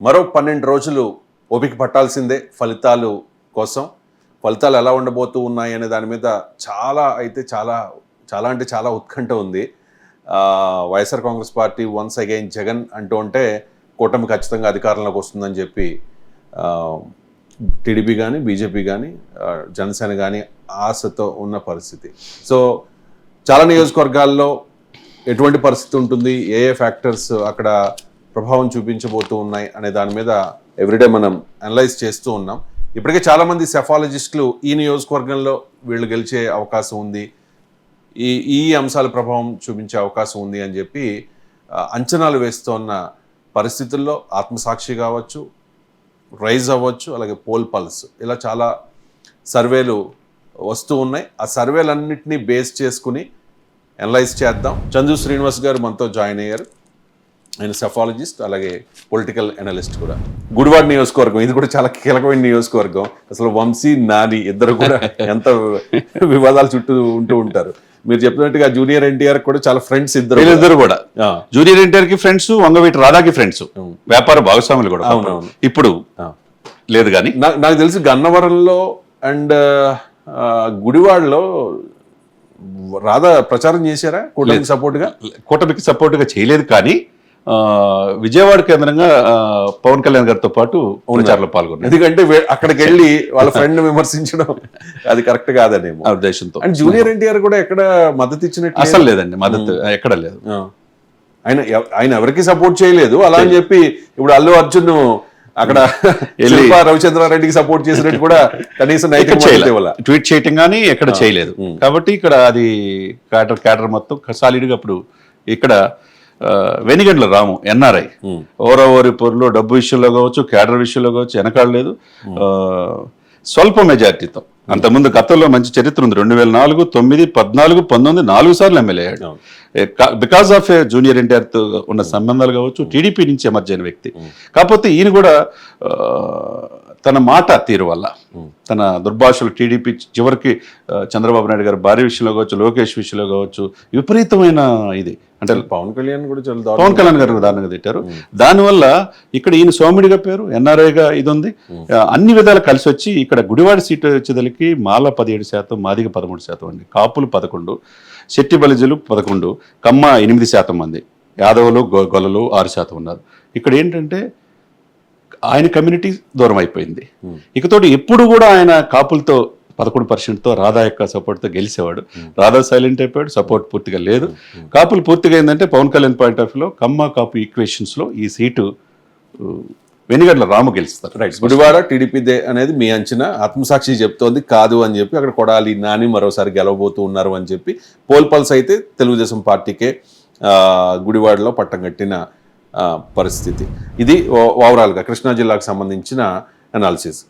మరో 12 రోజులు ఓపిక పట్టాల్సిందే ఫలితాలు కోసం. ఫలితాలు ఎలా ఉండబోతూ ఉన్నాయి అనే దాని మీద చాలా ఉత్కంఠ ఉంది. YSR Congress party once again Jagan అంటూ ఉంటే కూటమి ఖచ్చితంగా అధికారంలోకి వస్తుందని చెప్పి టీడీపీ కానీ, బీజేపీ కానీ, జనసేన కానీ ఆశతో ఉన్న పరిస్థితి. సో చాలా నియోజకవర్గాల్లో ఎటువంటి పరిస్థితి ఉంటుంది, ఏ ఫ్యాక్టర్స్ అక్కడ ప్రభావం చూపించబోతూ ఉన్నాయి అనే దాని మీద ఎవ్రీడే మనం అనలైజ్ చేస్తూ ఉన్నాం. ఇప్పటికే చాలామంది సెఫాలజిస్టులు ఈ నియోజకవర్గంలో వీళ్ళు గెలిచే అవకాశం ఉంది, ఈ అంశాల ప్రభావం చూపించే అవకాశం ఉంది అని చెప్పి అంచనాలు వేస్తున్న పరిస్థితుల్లో ఆత్మసాక్షి కావచ్చు, రైజ్ అవ్వచ్చు, అలాగే పోల్ పల్స్, ఇలా చాలా సర్వేలు వస్తూ ఉన్నాయి. ఆ సర్వేలన్నింటినీ బేస్ చేసుకుని అనలైజ్ చేద్దాం. చందు శ్రీనివాస్ గారు మనతో జాయిన్ అయ్యారు. ఆయన సెఫాలజిస్ట్, అలాగే పొలిటికల్ అనలిస్ట్ కూడా. గుడివాడ నియోజకవర్గం, ఇది కూడా చాలా కీలకమైన నియోజకవర్గం. అసలు వంశీ, నాని ఇద్దరు కూడా ఎంత వివాదాలు చుట్టూ ఉంటూ ఉంటారు. మీరు చెప్పినట్టుగా జూనియర్ ఎన్టీఆర్ కూడా చాలా ఫ్రెండ్స్ ఇద్దరు కూడా. జూనియర్ ఎన్టీఆర్ కి ఫ్రెండ్స్, వంగవీటి రాధాకి ఫ్రెండ్స్, వ్యాపార భాగస్వాములు కూడా. అవునవును. ఇప్పుడు లేదు కానీ నాకు తెలిసి గన్నవరంలో అండ్ గుడివాడలో రాధా ప్రచారం చేశారా కూటమికి సపోర్ట్ గా చేయలేదు. కానీ విజయవాడ కేంద్రంగా పవన్ కళ్యాణ్ గారితో పాటు ప్రచారంలో పాల్గొన్నారు. ఎందుకంటే అక్కడికి వెళ్ళి వాళ్ళ ఫ్రెండ్ విమర్శించడం అది కరెక్ట్ కాదని ఉద్దేశంతో. అండ్ జూనియర్ ఎన్టీఆర్ కూడా ఎక్కడ మద్దతు ఇచ్చినట్టు అసలు లేదండి, మద్దతు ఎక్కడ లేదు. ఆయన ఎవరికి సపోర్ట్ చేయలేదు. అలా అని చెప్పి ఇప్పుడు అల్లు అర్జున్ అక్కడ రవిచంద్రారెడ్డికి సపోర్ట్ చేసినట్టు కూడా కనీసం ట్వీట్ చేయటం కానీ ఎక్కడ చేయలేదు. కాబట్టి ఇక్కడ అది క్యాడర్ మొత్తం సాలిడ్ గా. అప్పుడు ఇక్కడ వెనిగండ్ల రాము ఎన్ఆర్ఐ ఓరవోరి పొరలో డబ్బు విషయంలో కావచ్చు, క్యాడర్ విషయంలో కావచ్చు వెనకాడలేదు. స్వల్ప మెజార్టీతో, అంతకుముందు గతంలో మంచి చరిత్ర ఉంది. 2004, 9, 14, 19 4 సార్లు ఎమ్మెల్యే అయ్యాడు. బికాస్ ఆఫ్ జూనియర్ ఎన్టీఆర్తో ఉన్న సంబంధాలు కావచ్చు, టీడీపీ నుంచి ఎమర్జ్ అయిన వ్యక్తి. కాకపోతే ఈయన కూడా తన మాట తీరు వల్ల, తన దుర్భాషలు టీడీపీ చివరికి చంద్రబాబు నాయుడు గారు భార్య విషయంలో కావచ్చు, లోకేష్ విషయంలో కావచ్చు విపరీతమైన ఇది. అంటే పవన్ కళ్యాణ్ గారు దారుణంగా తిట్టారు. దానివల్ల ఇక్కడ ఈయన సోమిడిగా పేరు, ఎన్ఆర్ఐగా ఇది ఉంది. అన్ని విధాలు కలిసి వచ్చి ఇక్కడ గుడివాడ సీటు వచ్చేదలికి మాల 17%, మాదిగ 13% అండి, కాపులు 11%, శెట్టి బలిజలు 11%, కమ్మ 8% మంది, యాదవులు గొల్లలు 6% ఉన్నారు. ఇక్కడ ఏంటంటే ఆయన కమ్యూనిటీ దూరం అయిపోయింది. ఇకతోటి ఎప్పుడు కూడా ఆయన కాపులతో 11%తో రాధా యొక్క సపోర్ట్తో గెలిచేవాడు. రాధా సైలెంట్ అయిపోయాడు, సపోర్ట్ పూర్తిగా లేదు. కాపులు పూర్తిగా ఏంటంటే పవన్ కళ్యాణ్ పాయింట్ ఆఫ్ వ్యూలో కమ్మ కాపు ఈక్వేషన్స్లో ఈ సీటు వెనిగండ్ల రాము గెలుస్తారు. రైట్. గుడివాడ టీడీపీదే అనేది మీ అంచనా. ఆత్మసాక్షి చెప్తోంది కాదు అని చెప్పి అక్కడ కొడాలి నాని మరోసారి గెలవబోతూ ఉన్నారు అని చెప్పి. పోల్ పల్స్ అయితే తెలుగుదేశం పార్టీకే గుడివాడలో పట్టం కట్టిన పరిస్థితి. ఇది ఓవరాల్గా కృష్ణా జిల్లాకు సంబంధించిన అనాలిసిస్.